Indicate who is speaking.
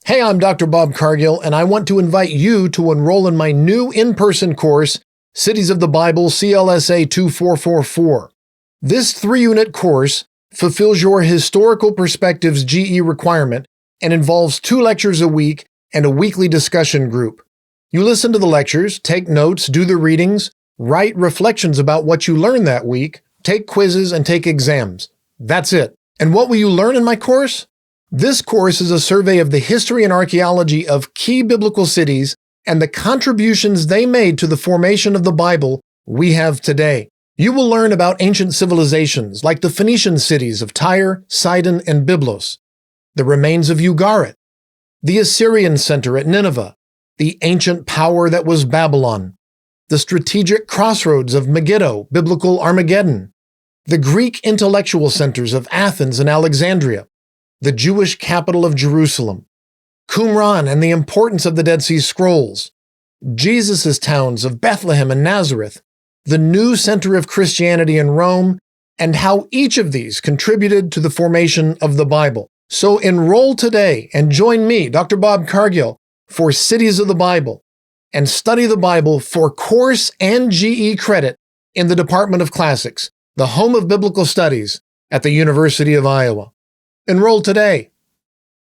Speaker 1: Hey, I'm Dr. Bob Cargill, and I want to invite you to enroll in my new in-person course, Cities of the Bible CLSA 2444. This 3-unit course fulfills your Historical Perspectives GE requirement and involves 2 lectures a week and a weekly discussion group. You listen to the lectures, take notes, do the readings, write reflections about what you learned that week, take quizzes, and take exams. That's it. And what will you learn in my course? This course is a survey of the history and archaeology of key biblical cities and the contributions they made to the formation of the Bible we have today. You will learn about ancient civilizations like the Phoenician cities of Tyre, Sidon, and Byblos, the remains of Ugarit, the Assyrian center at Nineveh, the ancient power that was Babylon, the strategic crossroads of Megiddo, biblical Armageddon, the Greek intellectual centers of Athens and Alexandria, the Jewish capital of Jerusalem, Qumran and the importance of the Dead Sea Scrolls, Jesus' towns of Bethlehem and Nazareth, the new center of Christianity in Rome, and how each of these contributed to the formation of the Bible. So enroll today and join me, Dr. Bob Cargill, for Cities of the Bible, and study the Bible for course and GE credit in the Department of Classics, the home of biblical studies at the University of Iowa. Enroll today.